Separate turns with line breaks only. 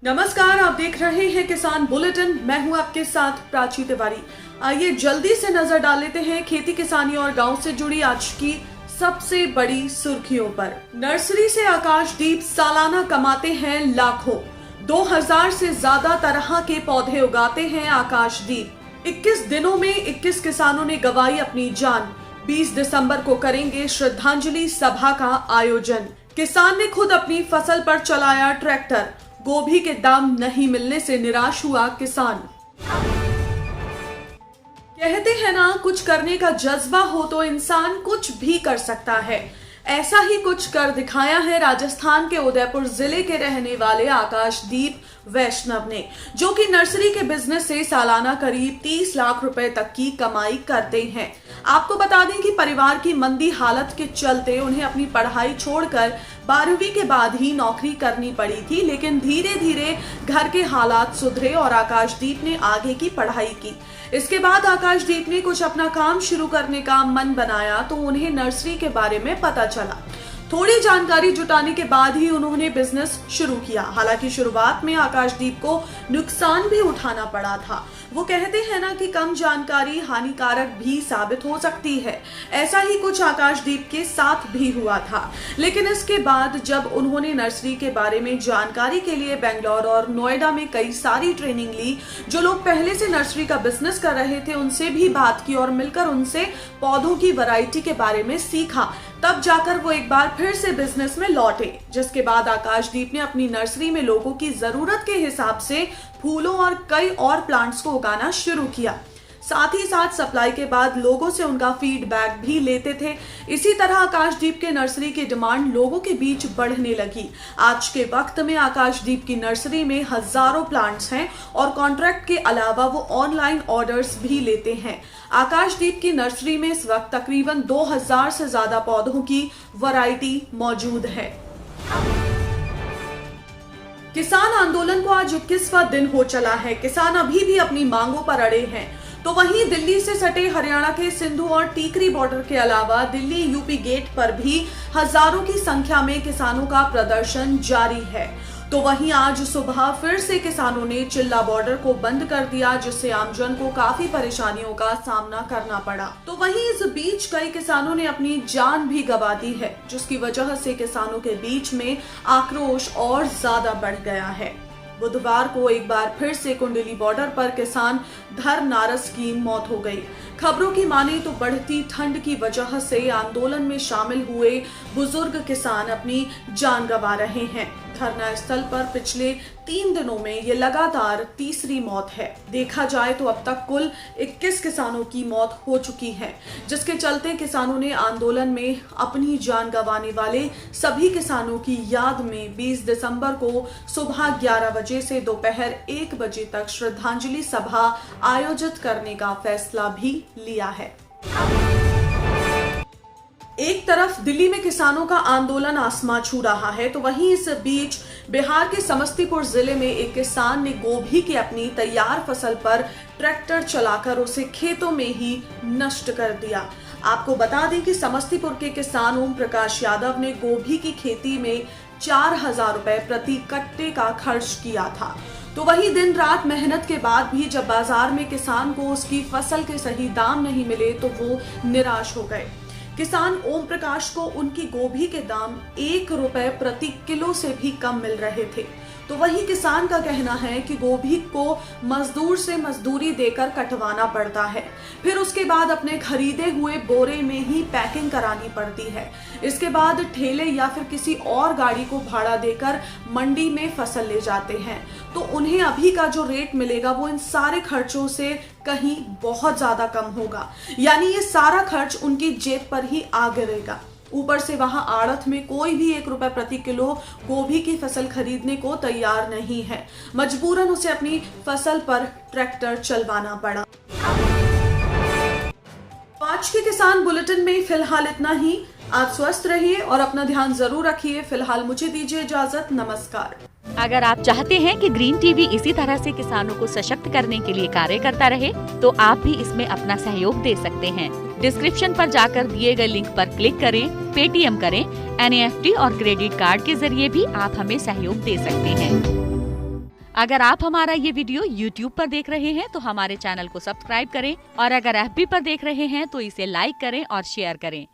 नमस्कार, आप देख रहे हैं किसान बुलेटिन। मैं हूं आपके साथ प्राची तिवारी। आइए जल्दी से नजर डाल लेते हैं खेती किसानी और गांव से जुड़ी आज की सबसे बड़ी सुर्खियों पर। नर्सरी से आकाशदीप सालाना कमाते हैं लाखों। 2000 से ज्यादा तरह के पौधे उगाते हैं आकाशदीप। 21 दिनों में 21 किसानों ने गंवाई अपनी जान। 20 दिसंबर को करेंगे श्रद्धांजलि सभा का आयोजन। किसान ने खुद अपनी फसल पर चलाया ट्रैक्टर। गोभी के दाम नहीं मिलने से निराश हुआ किसान। कहते हैं ना, कुछ करने का जज्बा हो तो इंसान कुछ भी कर सकता है। ऐसा ही कुछ कर दिखाया है राजस्थान के उदयपुर जिले के रहने वाले आकाशदीप वैष्णव ने, जो कि नर्सरी के बिजनेस से सालाना करीब 30 लाख रुपए तक की कमाई करते हैं। आपको बता दें कि परिवार की मंदी हालत के चलते उन्हें अपनी पढ़ाई छोड़कर 12वीं के बाद ही नौकरी करनी पड़ी थी, लेकिन धीरे धीरे घर के हालात सुधरे और आकाशदीप ने आगे की पढ़ाई की। इसके बाद आकाशदीप ने कुछ अपना काम शुरू करने का मन बनाया तो उन्हें नर्सरी के बारे में पता चला। थोड़ी जानकारी जुटाने के बाद ही उन्होंने बिजनेस शुरू किया। हालांकि शुरुआत में आकाशदीप को नुकसान भी उठाना पड़ा था। वो कहते हैं ना कि कम जानकारी हानिकारक भी साबित हो सकती है। ऐसा ही कुछ आकाशदीप के साथ भी हुआ था। लेकिन इसके बाद जब उन्होंने नर्सरी के बारे में जानकारी के लिए बेंगलोर और नोएडा में कई सारी ट्रेनिंग ली, जो लोग पहले से नर्सरी का बिजनेस कर रहे थे उनसे भी बात की और मिलकर उनसे पौधों की वैरायटी के बारे में सीखा, तब जाकर वो एक बार फिर से बिजनेस में लौटे। जिसके बाद आकाशदीप ने अपनी नर्सरी में लोगों की जरूरत के हिसाब से फूलों और कई और प्लांट्स को उगाना शुरू किया। साथ ही साथ सप्लाई के बाद लोगों से उनका फीडबैक भी लेते थे। इसी तरह आकाशदीप के नर्सरी की डिमांड लोगों के बीच बढ़ने लगी। आज के वक्त में आकाशदीप की नर्सरी में हजारों प्लांट्स हैं और कॉन्ट्रैक्ट के अलावा वो ऑनलाइन ऑर्डर्स भी लेते हैं। आकाशदीप की नर्सरी में इस वक्त तकरीबन 2000 से ज्यादा पौधों की वैरायटी मौजूद है। किसान आंदोलन को आज 21वां दिन हो चला है। किसान अभी भी अपनी मांगों पर अड़े हैं। तो वहीं दिल्ली से सटे हरियाणा के सिंधु और टीकरी बॉर्डर के अलावा दिल्ली यूपी गेट पर भी हजारों की संख्या में किसानों का प्रदर्शन जारी है। तो वहीं आज सुबह फिर से किसानों ने चिल्ला बॉर्डर को बंद कर दिया, जिससे आमजन को काफी परेशानियों का सामना करना पड़ा। तो वहीं इस बीच कई किसानों ने अपनी जान भी गंवा दी है, जिसकी वजह से किसानों के बीच में आक्रोश और ज्यादा बढ़ गया है। बुधवार को एक बार फिर से कुंडली बॉर्डर पर किसान धर नारस की मौत हो गई। खबरों की माने तो बढ़ती ठंड की वजह से आंदोलन में शामिल हुए बुजुर्ग किसान अपनी जान गंवा रहे हैं। धरना स्थल पर पिछले 3 दिनों में ये लगातार तीसरी मौत है। देखा जाए तो अब तक कुल 21 किसानों की मौत हो चुकी है, जिसके चलते किसानों ने आंदोलन में अपनी जान गंवाने वाले सभी किसानों की याद में 20 दिसंबर को सुबह 11 बजे से दोपहर 1 बजे तक श्रद्धांजलि सभा आयोजित करने का फैसला भी लिया है। एक तरफ दिल्ली में किसानों का आंदोलन आसमां छू रहा है, तो वहीं इस बीच बिहार के समस्तीपुर जिले में एक किसान ने गोभी की अपनी तैयार फसल पर ट्रैक्टर चलाकर उसे खेतों में ही नष्ट कर दिया। आपको बता दें कि समस्तीपुर के किसान ओम प्रकाश यादव ने गोभी की खेती में 4000 रुपए प्रति कट्टे का खर्च किया था। तो वहीं दिन रात मेहनत के बाद भी जब बाजार में किसान को उसकी फसल के सही दाम नहीं मिले तो वो निराश हो गए। किसान ओम प्रकाश को उनकी गोभी के दाम 1 रुपए प्रति किलो से भी कम मिल रहे थे। तो वही किसान का कहना है कि गोभी को मजदूर से मजदूरी देकर कटवाना पड़ता है, फिर उसके बाद अपने खरीदे हुए बोरे में ही पैकिंग करानी पड़ती है। इसके बाद ठेले या फिर किसी और गाड़ी को भाड़ा देकर मंडी में फसल ले जाते हैं। तो उन्हें अभी का जो रेट मिलेगा वो इन सारे खर्चों से कहीं बहुत ज्यादा कम होगा, यानी ये सारा खर्च उनकी जेब पर ही आ गिरेगा। ऊपर से वहां आड़त में कोई भी 1 रुपए प्रति किलो गोभी की फसल खरीदने को तैयार नहीं है। मजबूरन उसे अपनी फसल पर ट्रैक्टर चलवाना पड़ा। आज के किसान बुलेटिन में फिलहाल इतना ही। आप स्वस्थ रहिए और अपना ध्यान जरूर रखिए। फिलहाल मुझे दीजिए इजाजत। नमस्कार।
अगर आप चाहते हैं कि ग्रीन टीवी इसी तरह से किसानों को सशक्त करने के लिए कार्य करता रहे, तो आप भी इसमें अपना सहयोग दे सकते हैं। डिस्क्रिप्शन पर जाकर दिए गए लिंक पर क्लिक करें, पेटीएम करें, NEFT और क्रेडिट कार्ड के जरिए भी आप हमें सहयोग दे सकते हैं। अगर आप हमारा ये वीडियो YouTube पर देख रहे हैं तो हमारे चैनल को सब्सक्राइब करें और अगर FB पर देख रहे हैं तो इसे लाइक करें और शेयर करें।